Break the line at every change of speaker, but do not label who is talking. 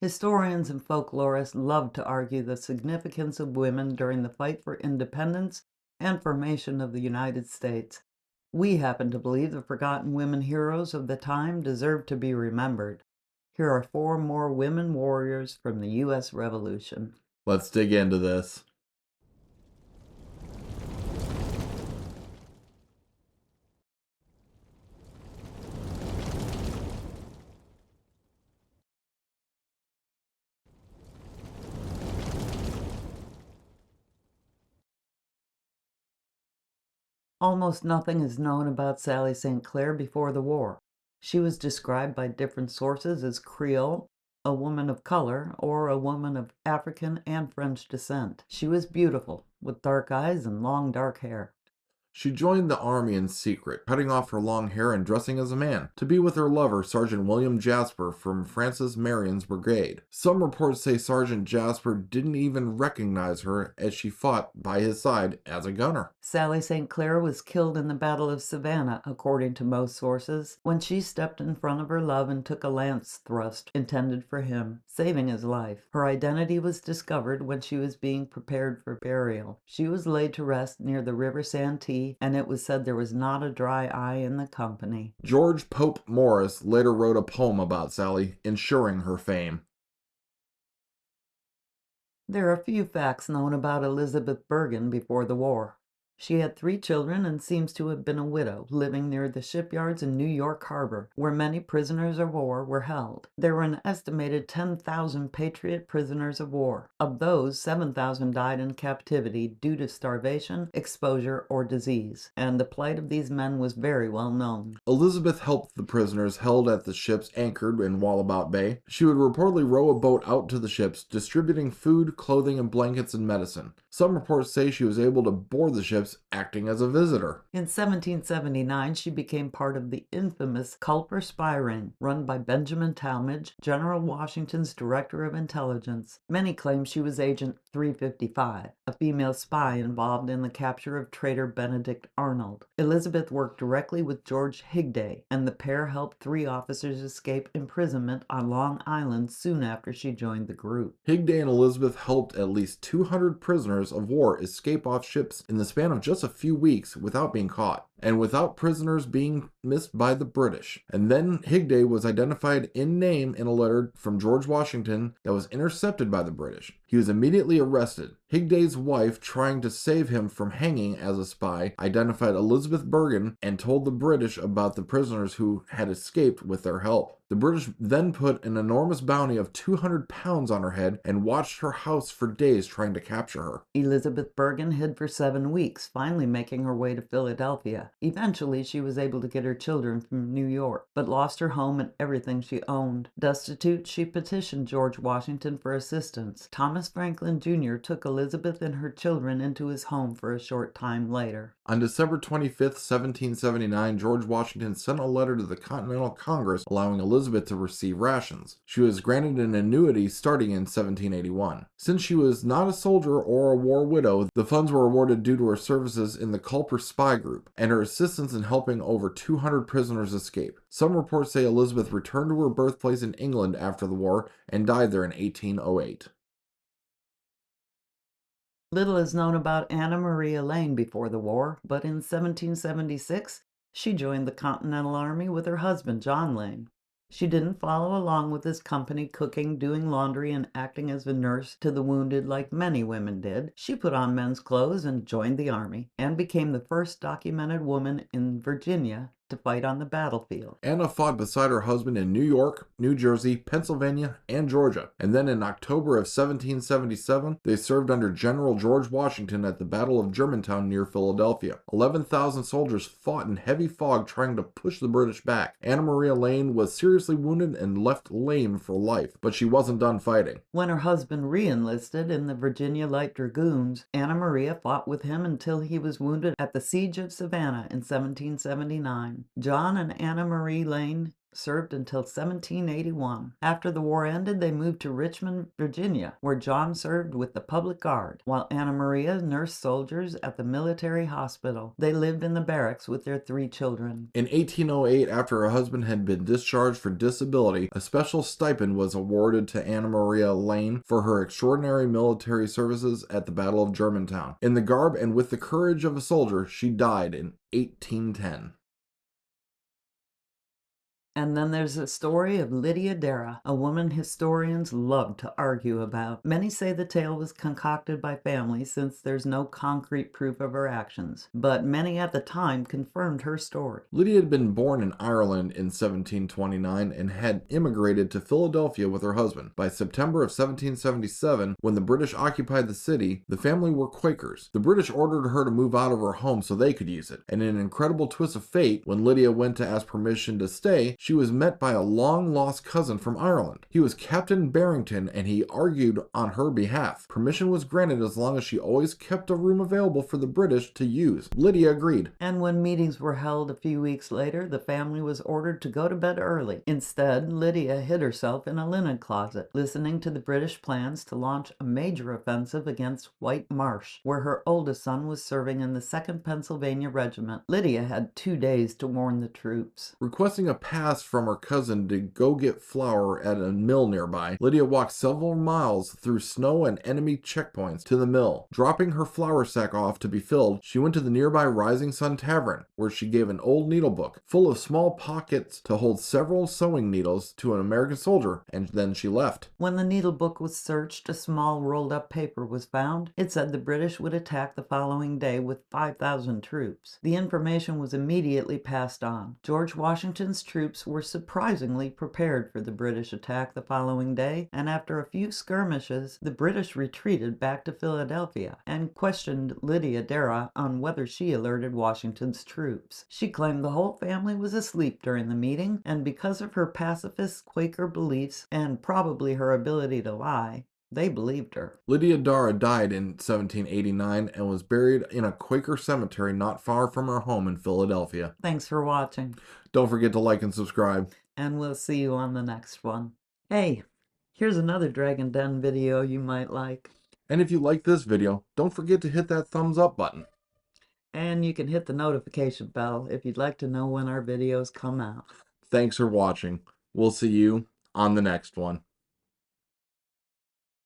Historians and folklorists love to argue the significance of women during the fight for independence and formation of the United States. We happen to believe the forgotten women heroes of the time deserve to be remembered. Here are four more women warriors from the U.S. Revolution.
Let's dig into this.
Almost nothing is known about Sally St. Clair before the war. She was described by different sources as Creole, a woman of color, or a woman of African and French descent. She was beautiful, with dark eyes and long dark hair.
She joined the army in secret, cutting off her long hair and dressing as a man, to be with her lover, Sergeant William Jasper from Francis Marion's brigade. Some reports say Sergeant Jasper didn't even recognize her as she fought by his side as a gunner.
Sally St. Clair was killed in the Battle of Savannah, according to most sources, when she stepped in front of her love and took a lance thrust intended for him, saving his life. Her identity was discovered when she was being prepared for burial. She was laid to rest near the River Santee, and it was said there was not a dry eye in the company.
George Pope Morris later wrote a poem about Sally, ensuring her fame.
There are few facts known about Elizabeth Bergen before the war. She had 3 children and seems to have been a widow, living near the shipyards in New York Harbor, where many prisoners of war were held. There were an estimated 10,000 Patriot prisoners of war. Of those, 7,000 died in captivity due to starvation, exposure, or disease, and the plight of these men was very well known.
Elizabeth helped the prisoners held at the ships anchored in Wallabout Bay. She would reportedly row a boat out to the ships, distributing food, clothing, and blankets and medicine. Some reports say she was able to board the ships acting as a visitor.
In 1779, she became part of the infamous Culper spy ring, run by Benjamin Talmadge, General Washington's Director of Intelligence. Many claim she was Agent 355, a female spy involved in the capture of traitor Benedict Arnold. Elizabeth worked directly with George Higday, and the pair helped 3 officers escape imprisonment on Long Island soon after she joined the group.
Higday and Elizabeth helped at least 200 prisoners of war escape off ships in the span of just a few weeks without being caught, and without prisoners being missed by the British. And then Higday was identified in name in a letter from George Washington that was intercepted by the British. He was immediately arrested. Higday's wife, trying to save him from hanging as a spy, identified Elizabeth Bergen and told the British about the prisoners who had escaped with their help. The British then put an enormous bounty of 200 pounds on her head and watched her house for days trying to capture her.
Elizabeth Bergen hid for 7 weeks, finally making her way to Philadelphia. Eventually, she was able to get her children from New York, but lost her home and everything she owned. Destitute, she petitioned George Washington for assistance. Thomas Franklin Jr. took Elizabeth and her children into his home for a short time later.
On December 25, 1779, George Washington sent a letter to the Continental Congress allowing Elizabeth to receive rations. She was granted an annuity starting in 1781. Since she was not a soldier or a war widow, the funds were awarded due to her services in the Culper spy group and her assistance in helping over 200 prisoners escape. Some reports say Elizabeth returned to her birthplace in England after the war and died there in 1808.
Little is known about Anna Maria Lane before the war, but in 1776, she joined the Continental Army with her husband, John Lane. She didn't follow along with his company cooking, doing laundry, and acting as a nurse to the wounded like many women did. She put on men's clothes and joined the army, and became the first documented woman in Virginia to fight on the battlefield.
Anna fought beside her husband in New York, New Jersey, Pennsylvania, and Georgia. And then in October of 1777, they served under General George Washington at the Battle of Germantown near Philadelphia. 11,000 soldiers fought in heavy fog trying to push the British back. Anna Maria Lane was seriously wounded and left lame for life, but she wasn't done fighting.
When her husband re-enlisted in the Virginia Light Dragoons, Anna Maria fought with him until he was wounded at the Siege of Savannah in 1779. John and Anna Marie Lane served until 1781. After the war ended, they moved to Richmond, Virginia, where John served with the public guard, while Anna Maria nursed soldiers at the military hospital. They lived in the barracks with their 3 children.
In 1808, after her husband had been discharged for disability, a special stipend was awarded to Anna Maria Lane for her extraordinary military services at the Battle of Germantown. In the garb and with the courage of a soldier, she died in 1810.
And then there's the story of Lydia Dara, a woman historians love to argue about. Many say the tale was concocted by family since there's no concrete proof of her actions, but many at the time confirmed her story.
Lydia had been born in Ireland in 1729 and had immigrated to Philadelphia with her husband. By September of 1777, when the British occupied the city, the family were Quakers. The British ordered her to move out of her home so they could use it. And in an incredible twist of fate, when Lydia went to ask permission to stay, she was met by a long-lost cousin from Ireland. He was Captain Barrington, and he argued on her behalf. Permission was granted as long as she always kept a room available for the British to use. Lydia agreed.
And when meetings were held a few weeks later, the family was ordered to go to bed early. Instead, Lydia hid herself in a linen closet, listening to the British plans to launch a major offensive against White Marsh, where her oldest son was serving in the 2nd Pennsylvania Regiment. Lydia had 2 days to warn the troops.
Requesting a pass from her cousin to go get flour at a mill nearby, Lydia walked several miles through snow and enemy checkpoints to the mill. Dropping her flour sack off to be filled, she went to the nearby Rising Sun Tavern, where she gave an old needle book full of small pockets to hold several sewing needles to an American soldier, and then she left.
When the needle book was searched, a small rolled up paper was found. It said the British would attack the following day with 5,000 troops. The information was immediately passed on. George Washington's troops were surprisingly prepared for the British attack the following day, and after a few skirmishes, the British retreated back to Philadelphia and questioned Lydia Dara on whether she alerted Washington's troops. She claimed the whole family was asleep during the meeting, and because of her pacifist Quaker beliefs and probably her ability to lie, they believed her.
Lydia Dara died in 1789 and was buried in a Quaker cemetery not far from her home in Philadelphia.
Thanks for watching.
Don't forget to like and subscribe.
And we'll see you on the next one. Hey, here's another DragonDen video you might like.
And if you like this video, don't forget to hit that thumbs up button.
And you can hit the notification bell if you'd like to know when our videos come out.
Thanks for watching. We'll see you on the next one.